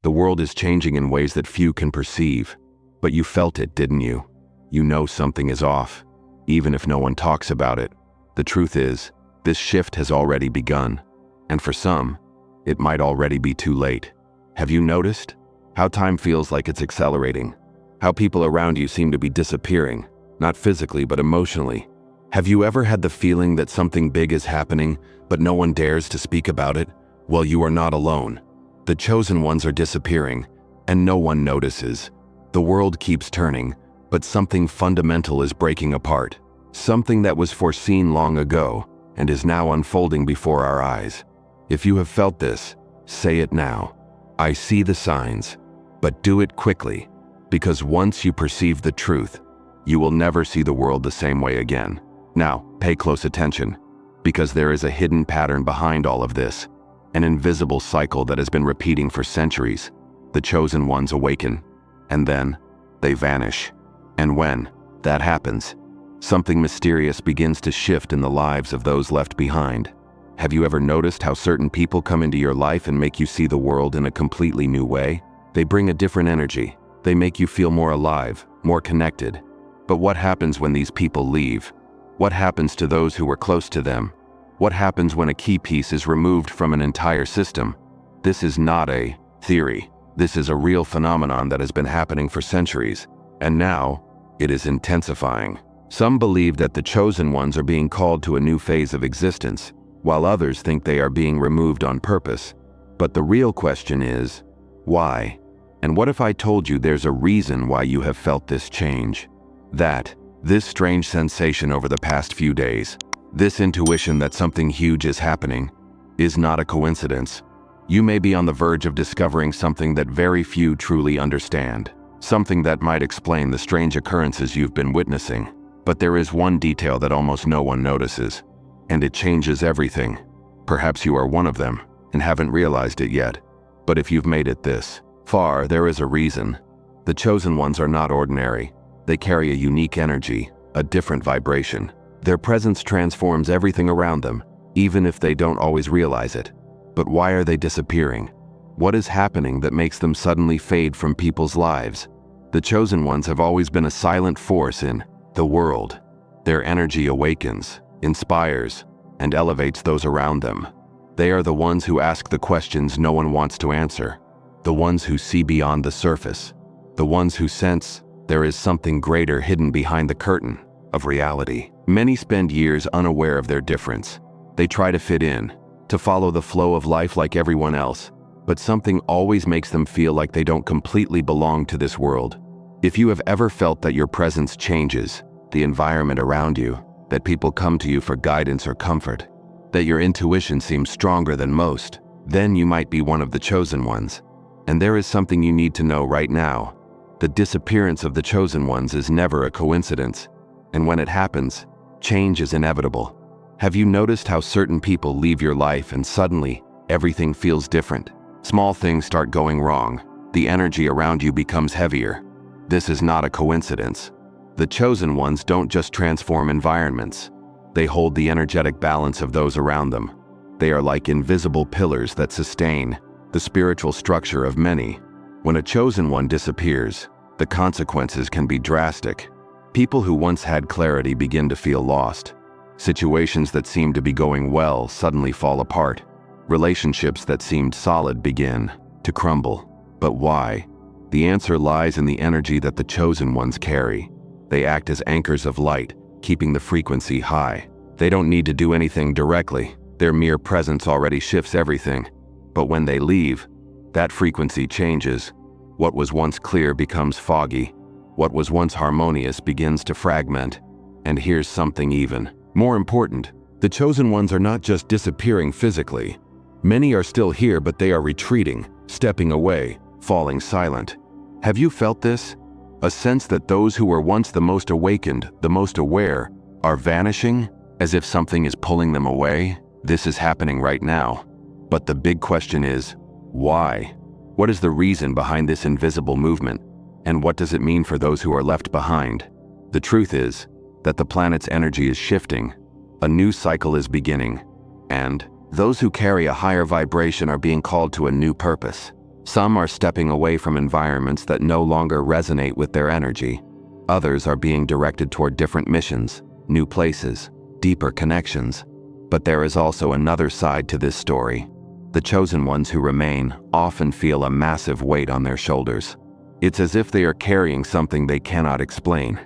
The world is changing in ways that few can perceive. But you felt it, didn't you? You know something is off, even if no one talks about it. The truth is, this shift has already begun. And for some, it might already be too late. Have you noticed how time feels like it's accelerating? How people around you seem to be disappearing, not physically but emotionally? Have you ever had the feeling that something big is happening, but no one dares to speak about it? Well, you are not alone. The chosen ones are disappearing, and no one notices. The world keeps turning, but something fundamental is breaking apart. Something that was foreseen long ago and is now unfolding before our eyes. If you have felt this, say it now. I see the signs, but do it quickly, because once you perceive the truth, you will never see the world the same way again. Now, pay close attention, because there is a hidden pattern behind all of this, an invisible cycle that has been repeating for centuries. The chosen ones awaken, and then they vanish. And when that happens, something mysterious begins to shift in the lives of those left behind. Have you ever noticed how certain people come into your life and make you see the world in a completely new way? They bring a different energy. They make you feel more alive, more connected. But what happens when these people leave? What happens to those who were close to them? What happens when a key piece is removed from an entire system? This is not a theory. This is a real phenomenon that has been happening for centuries, and now it is intensifying. Some believe that the chosen ones are being called to a new phase of existence, while others think they are being removed on purpose. But the real question is, why? And what if I told you there's a reason why you have felt this change? This strange sensation over the past few days, this intuition that something huge is happening, is not a coincidence. You may be on the verge of discovering something that very few truly understand, something that might explain the strange occurrences you've been witnessing. But there is one detail that almost no one notices, and it changes everything. Perhaps you are one of them and haven't realized it yet. But if you've made it this far, there is a reason. The chosen ones are not ordinary. They carry a unique energy, a different vibration. Their presence transforms everything around them, even if they don't always realize it. But why are they disappearing? What is happening that makes them suddenly fade from people's lives? The chosen ones have always been a silent force in the world. Their energy awakens, inspires, and elevates those around them. They are the ones who ask the questions no one wants to answer, the ones who see beyond the surface, the ones who sense there is something greater hidden behind the curtain of reality. Many spend years unaware of their difference. They try to fit in, to follow the flow of life like everyone else, but something always makes them feel like they don't completely belong to this world. If you have ever felt that your presence changes the environment around you, that people come to you for guidance or comfort, that your intuition seems stronger than most, then you might be one of the chosen ones. And there is something you need to know right now. The disappearance of the chosen ones is never a coincidence. And when it happens, change is inevitable. Have you noticed how certain people leave your life and suddenly everything feels different? Small things start going wrong. The energy around you becomes heavier. This is not a coincidence. The chosen ones don't just transform environments. They hold the energetic balance of those around them. They are like invisible pillars that sustain the spiritual structure of many. When a chosen one disappears, the consequences can be drastic. People who once had clarity begin to feel lost. Situations that seemed to be going well suddenly fall apart. Relationships that seemed solid begin to crumble. But why? The answer lies in the energy that the chosen ones carry. They act as anchors of light, keeping the frequency high. They don't need to do anything directly. Their mere presence already shifts everything. But when they leave, that frequency changes. What was once clear becomes foggy. What was once harmonious begins to fragment. And here's something even more important. The chosen ones are not just disappearing physically. Many are still here, but they are retreating, stepping away, falling silent. Have you felt this? A sense that those who were once the most awakened, the most aware, are vanishing, as if something is pulling them away? This is happening right now. But the big question is, why? What is the reason behind this invisible movement? And what does it mean for those who are left behind? The truth is that the planet's energy is shifting. A new cycle is beginning. And those who carry a higher vibration are being called to a new purpose. Some are stepping away from environments that no longer resonate with their energy. Others are being directed toward different missions, new places, deeper connections. But there is also another side to this story. The chosen ones who remain often feel a massive weight on their shoulders. It's as if they are carrying something they cannot explain.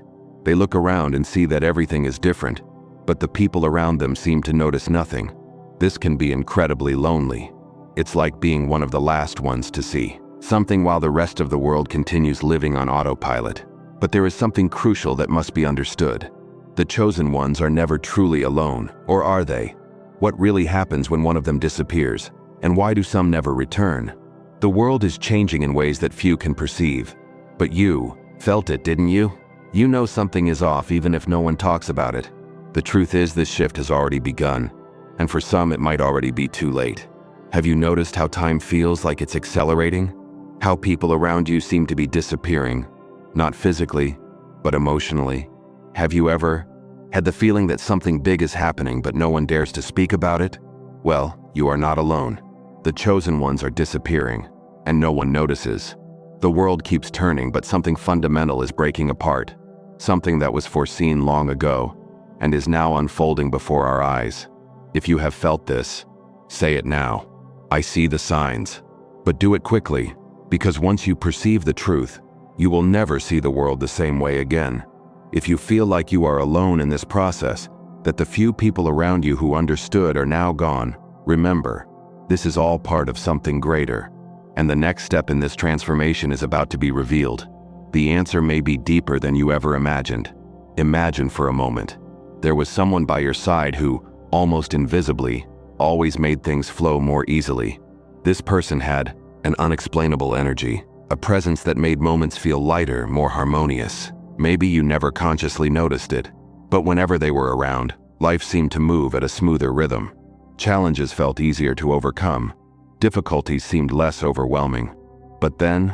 They look around and see that everything is different, but the people around them seem to notice nothing. This can be incredibly lonely. It's like being one of the last ones to see something while the rest of the world continues living on autopilot. But there is something crucial that must be understood. The chosen ones are never truly alone, or are they? What really happens when one of them disappears, and why do some never return? The world is changing in ways that few can perceive. But you felt it, didn't you? You know something is off even if no one talks about it. The truth is this shift has already begun, and for some it might already be too late. Have you noticed how time feels like it's accelerating? How people around you seem to be disappearing, not physically, but emotionally? Have you ever had the feeling that something big is happening but no one dares to speak about it? Well, you are not alone. The chosen ones are disappearing, and no one notices. The world keeps turning, but something fundamental is breaking apart. Something that was foreseen long ago, and is now unfolding before our eyes. If you have felt this, say it now. I see the signs. But do it quickly, because once you perceive the truth, you will never see the world the same way again. If you feel like you are alone in this process, that the few people around you who understood are now gone, remember, this is all part of something greater. And the next step in this transformation is about to be revealed. The answer may be deeper than you ever imagined. Imagine for a moment. There was someone by your side who, almost invisibly, always made things flow more easily. This person had an unexplainable energy, a presence that made moments feel lighter, more harmonious. Maybe you never consciously noticed it, but whenever they were around, life seemed to move at a smoother rhythm. Challenges felt easier to overcome. Difficulties seemed less overwhelming. But then,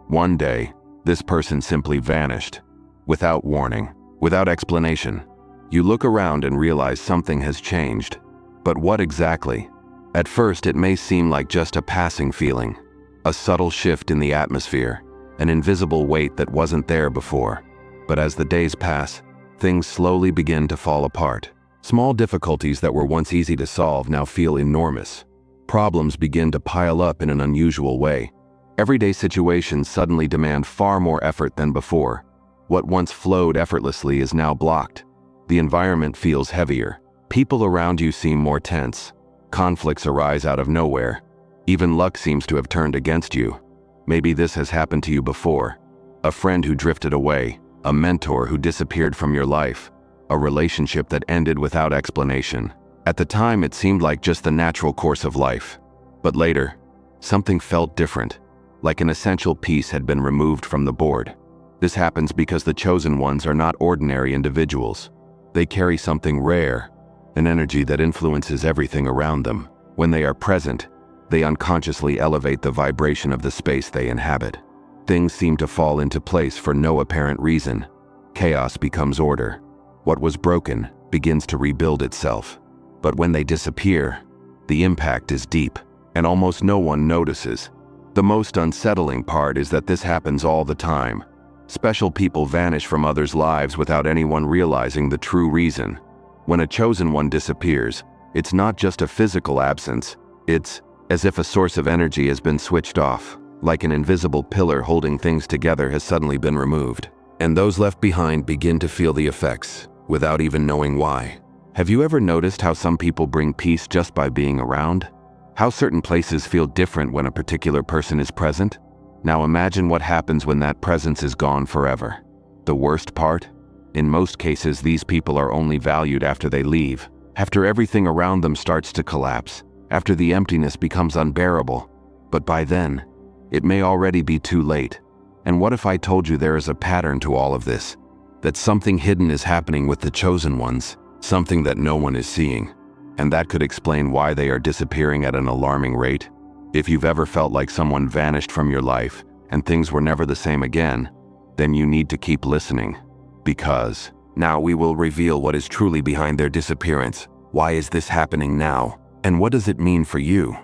one day, this person simply vanished. Without warning, without explanation. You look around and realize something has changed. But what exactly? At first, it may seem like just a passing feeling, a subtle shift in the atmosphere, an invisible weight that wasn't there before. But as the days pass, things slowly begin to fall apart. Small difficulties that were once easy to solve now feel enormous. Problems begin to pile up in an unusual way. Everyday situations suddenly demand far more effort than before. What once flowed effortlessly is now blocked. The environment feels heavier. People around you seem more tense. Conflicts arise out of nowhere. Even luck seems to have turned against you. Maybe this has happened to you before. A friend who drifted away, a mentor who disappeared from your life, a relationship that ended without explanation. At the time, it seemed like just the natural course of life. But later, something felt different, like an essential piece had been removed from the board. This happens because the chosen ones are not ordinary individuals. They carry something rare, an energy that influences everything around them. When they are present, they unconsciously elevate the vibration of the space they inhabit. Things seem to fall into place for no apparent reason. Chaos becomes order. What was broken begins to rebuild itself. But when they disappear, the impact is deep, and almost no one notices. The most unsettling part is that this happens all the time. Special people vanish from others' lives without anyone realizing the true reason. When a chosen one disappears, it's not just a physical absence. It's as if a source of energy has been switched off, like an invisible pillar holding things together has suddenly been removed. And those left behind begin to feel the effects, without even knowing why. Have you ever noticed how some people bring peace just by being around? How certain places feel different when a particular person is present? Now imagine what happens when that presence is gone forever. The worst part? In most cases, these people are only valued after they leave, after everything around them starts to collapse, after the emptiness becomes unbearable. But by then, it may already be too late. And what if I told you there is a pattern to all of this? That something hidden is happening with the chosen ones, something that no one is seeing, and that could explain why they are disappearing at an alarming rate? If you've ever felt like someone vanished from your life and things were never the same again, then you need to keep listening. Because now we will reveal what is truly behind their disappearance. Why is this happening now? And what does it mean for you?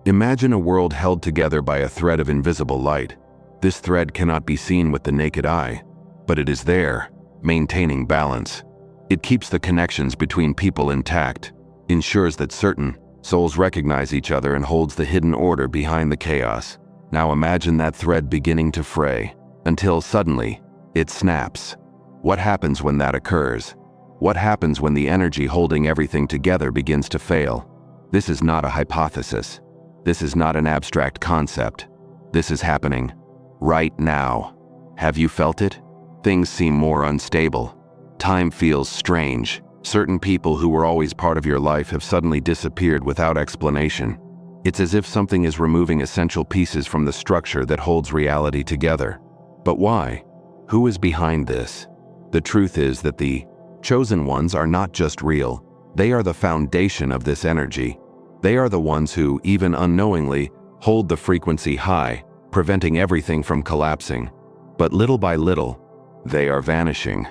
Imagine a world held together by a thread of invisible light. This thread cannot be seen with the naked eye, but it is there, maintaining balance. It keeps the connections between people intact, ensures that certain souls recognize each other, and holds the hidden order behind the chaos. Now imagine that thread beginning to fray, until suddenly, it snaps. What happens when that occurs? What happens when the energy holding everything together begins to fail? This is not a hypothesis. This is not an abstract concept. This is happening right now. Have you felt it? Things seem more unstable. Time feels strange. Certain people who were always part of your life have suddenly disappeared without explanation. It's as if something is removing essential pieces from the structure that holds reality together. But why? Who is behind this? The truth is that the chosen ones are not just real. They are the foundation of this energy. They are the ones who, even unknowingly, hold the frequency high, preventing everything from collapsing. But little by little, they are vanishing.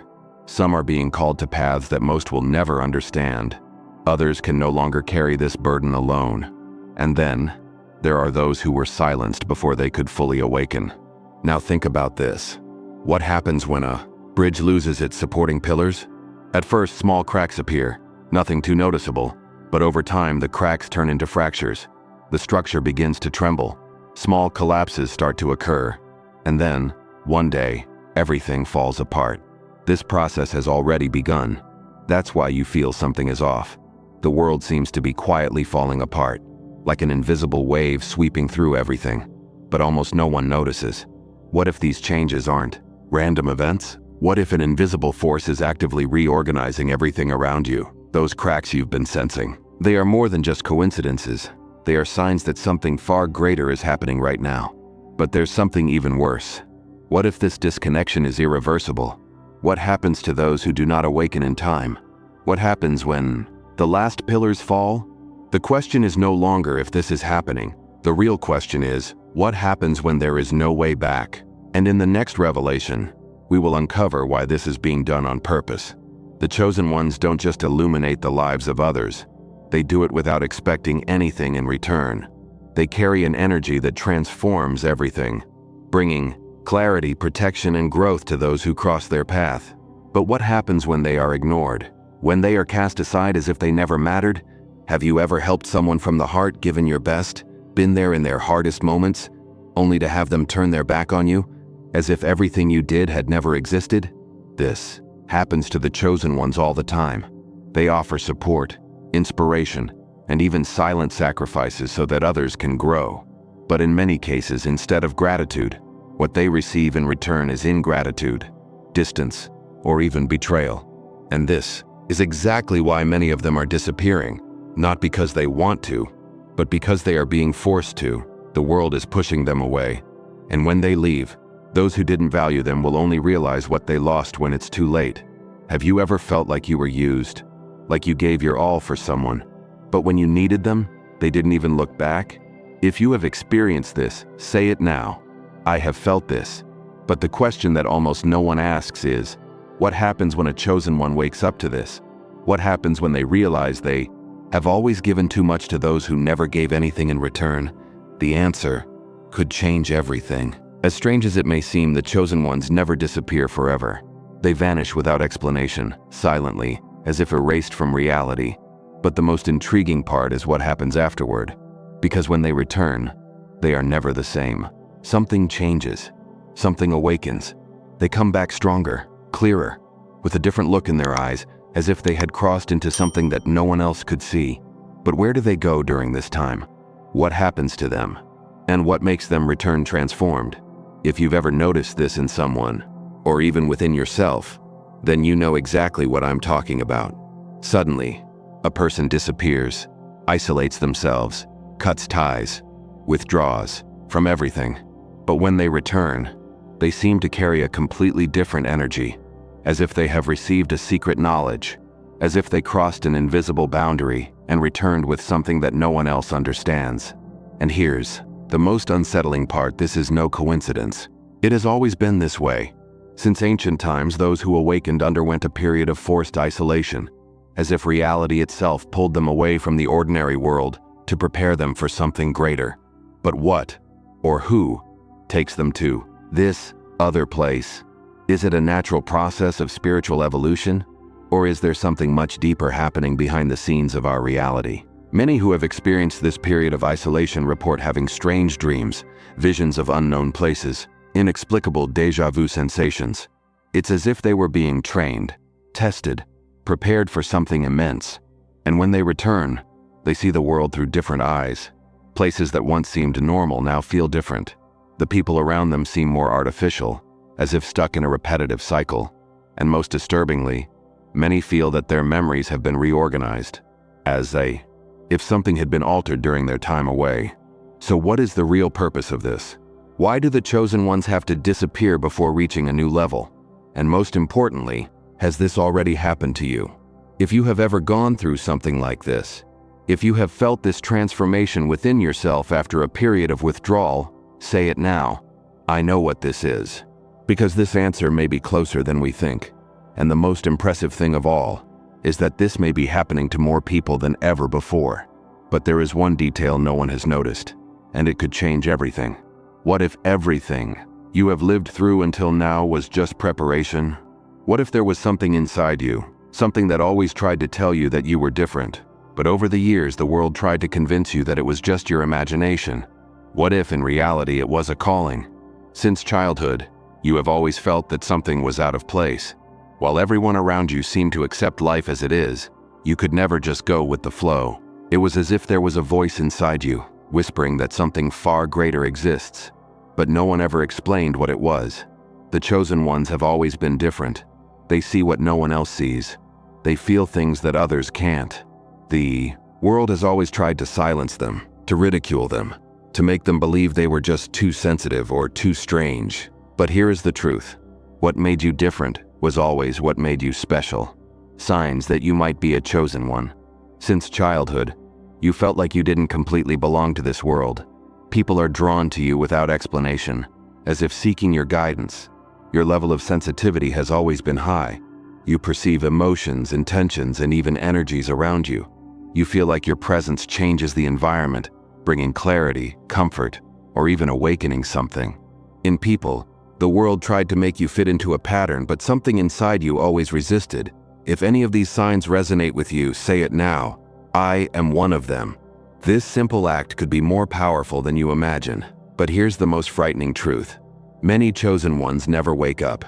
Some are being called to paths that most will never understand. Others can no longer carry this burden alone. And then, there are those who were silenced before they could fully awaken. Now think about this. What happens when a bridge loses its supporting pillars? At first, small cracks appear, nothing too noticeable, but over time the cracks turn into fractures. The structure begins to tremble. Small collapses start to occur. And then, one day, everything falls apart. This process has already begun. That's why you feel something is off. The world seems to be quietly falling apart, like an invisible wave sweeping through everything. But almost no one notices. What if these changes aren't random events? What if an invisible force is actively reorganizing everything around you? Those cracks you've been sensing. They are more than just coincidences. They are signs that something far greater is happening right now. But there's something even worse. What if this disconnection is irreversible? What happens to those who do not awaken in time? What happens when the last pillars fall? The question is no longer if this is happening. The real question is, what happens when there is no way back? And in the next revelation, we will uncover why this is being done on purpose. The chosen ones don't just illuminate the lives of others. They do it without expecting anything in return. They carry an energy that transforms everything, bringing clarity, protection, and growth to those who cross their path. But what happens when they are ignored? When they are cast aside as if they never mattered? Have you ever helped someone from the heart, given your best, been there in their hardest moments, only to have them turn their back on you, as if everything you did had never existed? This happens to the chosen ones all the time. They offer support, inspiration, and even silent sacrifices so that others can grow. But in many cases, instead of gratitude, what they receive in return is ingratitude, distance, or even betrayal. And this is exactly why many of them are disappearing, not because they want to, but because they are being forced to. The world is pushing them away. And when they leave, those who didn't value them will only realize what they lost when it's too late. Have you ever felt like you were used? Like you gave your all for someone, but when you needed them, they didn't even look back? If you have experienced this, say it now. I have felt this. But the question that almost no one asks is, what happens when a chosen one wakes up to this? What happens when they realize they have always given too much to those who never gave anything in return? The answer could change everything. As strange as it may seem, the chosen ones never disappear forever. They vanish without explanation, silently, as if erased from reality. But the most intriguing part is what happens afterward. Because when they return, they are never the same. Something changes. Something awakens. They come back stronger, clearer, with a different look in their eyes, as if they had crossed into something that no one else could see. But where do they go during this time? What happens to them? And what makes them return transformed? If you've ever noticed this in someone, or even within yourself, then you know exactly what I'm talking about. Suddenly, a person disappears, isolates themselves, cuts ties, withdraws from everything. But when they return, they seem to carry a completely different energy, as if they have received a secret knowledge, as if they crossed an invisible boundary and returned with something that no one else understands. And here's the most unsettling part: this is no coincidence. It has always been this way. Since ancient times, those who awakened underwent a period of forced isolation, as if reality itself pulled them away from the ordinary world to prepare them for something greater. But what, or who, takes them to this other place? Is it a natural process of spiritual evolution? Or is there something much deeper happening behind the scenes of our reality? Many who have experienced this period of isolation report having strange dreams, visions of unknown places, inexplicable déjà vu sensations. It's as if they were being trained, tested, prepared for something immense. And when they return, they see the world through different eyes. Places that once seemed normal now feel different. The people around them seem more artificial, as if stuck in a repetitive cycle. And most disturbingly, many feel that their memories have been reorganized, if something had been altered during their time away. So what is the real purpose of this? Why do the chosen ones have to disappear before reaching a new level? And most importantly, has this already happened to you? If you have ever gone through something like this, if you have felt this transformation within yourself after a period of withdrawal, say it now. I know what this is. Because this answer may be closer than we think. And the most impressive thing of all is that this may be happening to more people than ever before. But there is one detail no one has noticed, and it could change everything. What if everything you have lived through until now was just preparation? What if there was something inside you, something that always tried to tell you that you were different, but over the years the world tried to convince you that it was just your imagination? What if in reality it was a calling? Since childhood, you have always felt that something was out of place. While everyone around you seemed to accept life as it is, you could never just go with the flow. It was as if there was a voice inside you, whispering that something far greater exists. But no one ever explained what it was. The chosen ones have always been different. They see what no one else sees. They feel things that others can't. The world has always tried to silence them, to ridicule them, to make them believe they were just too sensitive or too strange. But here is the truth. What made you different was always what made you special. Signs that you might be a chosen one. Since childhood, you felt like you didn't completely belong to this world. People are drawn to you without explanation, as if seeking your guidance. Your level of sensitivity has always been high. You perceive emotions, intentions, and even energies around you. You feel like your presence changes the environment, bringing clarity, comfort, or even awakening something. In people, the world tried to make you fit into a pattern, but something inside you always resisted. If any of these signs resonate with you, say it now. I am one of them. This simple act could be more powerful than you imagine. But here's the most frightening truth. Many chosen ones never wake up.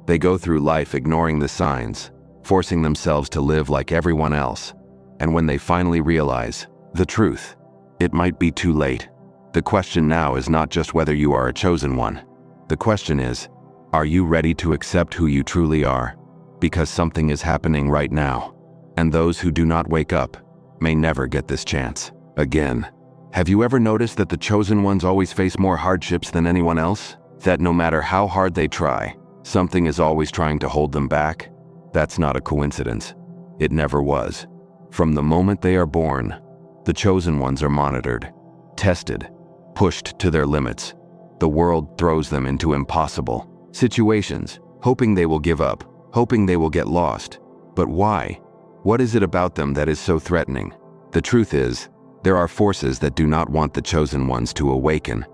They go through life ignoring the signs, forcing themselves to live like everyone else. And when they finally realize the truth, it might be too late. The question now is not just whether you are a chosen one. The question is, are you ready to accept who you truly are? Because something is happening right now. And those who do not wake up may never get this chance again. Have you ever noticed that the chosen ones always face more hardships than anyone else? That no matter how hard they try, something is always trying to hold them back? That's not a coincidence. It never was. From the moment they are born, the chosen ones are monitored, tested, pushed to their limits. The world throws them into impossible situations, hoping they will give up, hoping they will get lost. But why? What is it about them that is so threatening? The truth is, there are forces that do not want the chosen ones to awaken.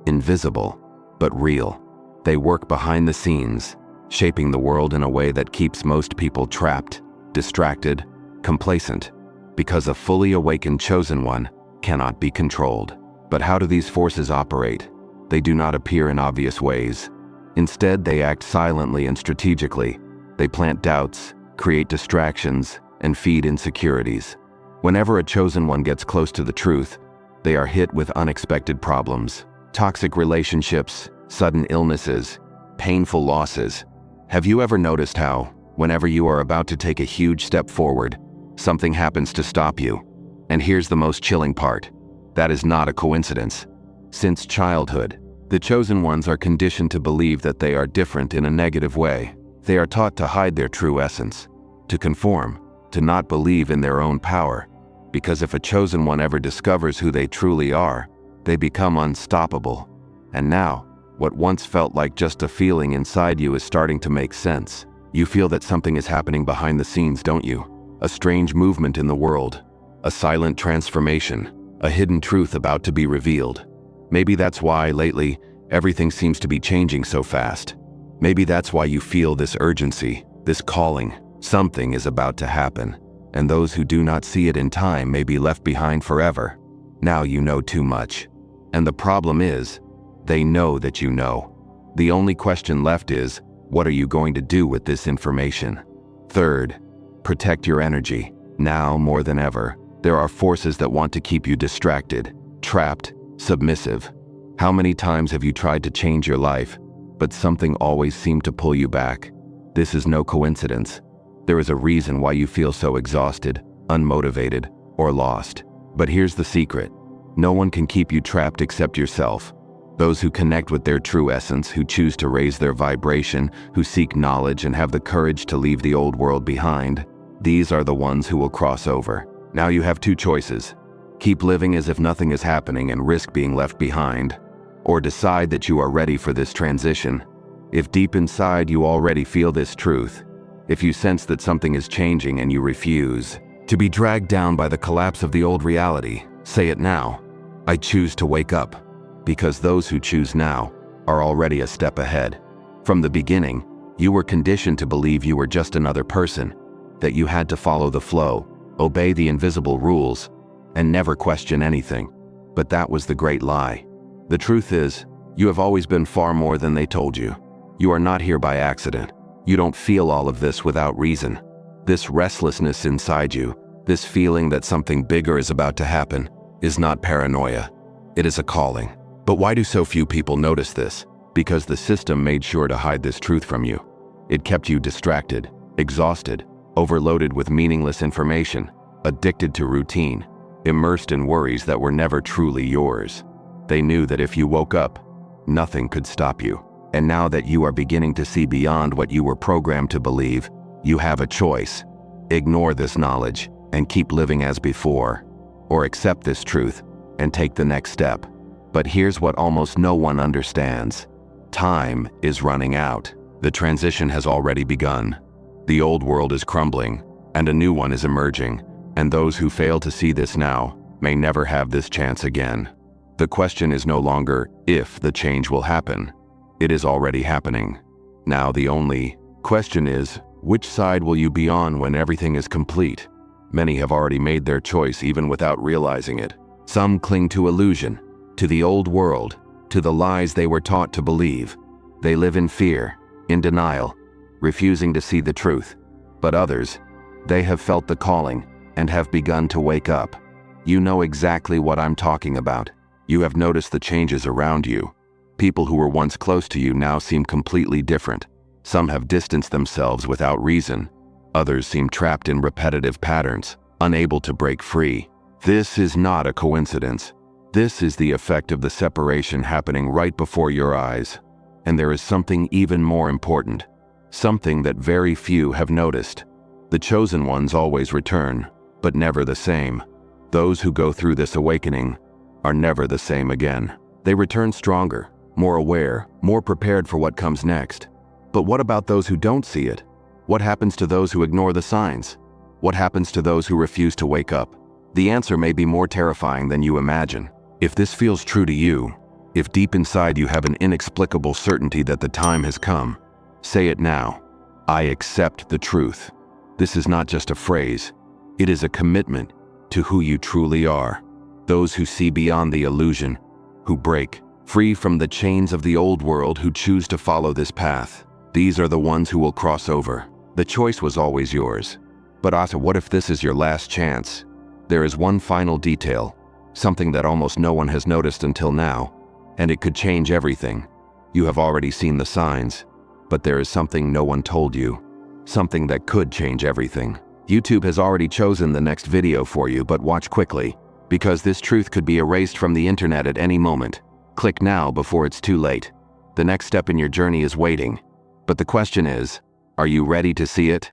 Invisible, but real. They work behind the scenes, shaping the world in a way that keeps most people trapped, distracted, complacent, because a fully awakened chosen one cannot be controlled. But how do these forces operate? They do not appear in obvious ways. Instead, they act silently and strategically. They plant doubts, create distractions, and feed insecurities. Whenever a chosen one gets close to the truth, they are hit with unexpected problems, toxic relationships, sudden illnesses, painful losses. Have you ever noticed how, whenever you are about to take a huge step forward, something happens to stop you? And here's the most chilling part. That is not a coincidence. Since childhood, the chosen ones are conditioned to believe that they are different in a negative way. They are taught to hide their true essence, to conform, to not believe in their own power. Because if a chosen one ever discovers who they truly are, they become unstoppable. And now, what once felt like just a feeling inside you is starting to make sense. You feel that something is happening behind the scenes, don't you? A strange movement in the world, a silent transformation, a hidden truth about to be revealed. Maybe that's why, lately, everything seems to be changing so fast. Maybe that's why you feel this urgency, this calling. Something is about to happen, and those who do not see it in time may be left behind forever. Now you know too much. And the problem is, they know that you know. The only question left is, what are you going to do with this information? Third, protect your energy. Now more than ever, there are forces that want to keep you distracted, trapped, submissive. How many times have you tried to change your life, but something always seemed to pull you back? This is no coincidence. There is a reason why you feel so exhausted, unmotivated, or lost. But here's the secret. No one can keep you trapped except yourself. Those who connect with their true essence, who choose to raise their vibration, who seek knowledge and have the courage to leave the old world behind, these are the ones who will cross over. Now you have two choices. Keep living as if nothing is happening and risk being left behind, or decide that you are ready for this transition. If deep inside you already feel this truth, if you sense that something is changing and you refuse to be dragged down by the collapse of the old reality, say it now. I choose to wake up. Because those who choose now are already a step ahead. From the beginning, you were conditioned to believe you were just another person, that you had to follow the flow, obey the invisible rules, and never question anything. But that was the great lie. The truth is, you have always been far more than they told you. You are not here by accident. You don't feel all of this without reason. This restlessness inside you, this feeling that something bigger is about to happen, is not paranoia. It is a calling. But why do so few people notice this? Because the system made sure to hide this truth from you. It kept you distracted, exhausted, overloaded with meaningless information, addicted to routine, immersed in worries that were never truly yours. They knew that if you woke up, nothing could stop you. And now that you are beginning to see beyond what you were programmed to believe, you have a choice. Ignore this knowledge and keep living as before, or accept this truth and take the next step. But here's what almost no one understands. Time is running out. The transition has already begun. The old world is crumbling, and a new one is emerging, and those who fail to see this now may never have this chance again. The question is no longer if the change will happen. It is already happening. Now the only question is, which side will you be on when everything is complete? Many have already made their choice even without realizing it. Some cling to illusion, to the old world, to the lies they were taught to believe. They live in fear, in denial, refusing to see the truth. But others, they have felt the calling and have begun to wake up. You know exactly what I'm talking about. You have noticed the changes around you. People who were once close to you now seem completely different. Some have distanced themselves without reason. Others seem trapped in repetitive patterns, unable to break free. This is not a coincidence. This is the effect of the separation happening right before your eyes. And there is something even more important, something that very few have noticed. The chosen ones always return, but never the same. Those who go through this awakening are never the same again. They return stronger, more aware, more prepared for what comes next. But what about those who don't see it? What happens to those who ignore the signs? What happens to those who refuse to wake up? The answer may be more terrifying than you imagine. If this feels true to you, if deep inside you have an inexplicable certainty that the time has come, say it now. I accept the truth. This is not just a phrase. It is a commitment to who you truly are. Those who see beyond the illusion, who break free from the chains of the old world, who choose to follow this path. These are the ones who will cross over. The choice was always yours. But Asa, what if this is your last chance? There is one final detail, something that almost no one has noticed until now, and it could change everything. You have already seen the signs, but there is something no one told you, something that could change everything. YouTube has already chosen the next video for you, but watch quickly, because this truth could be erased from the internet at any moment. Click now before it's too late. The next step in your journey is waiting. But the question is, are you ready to see it?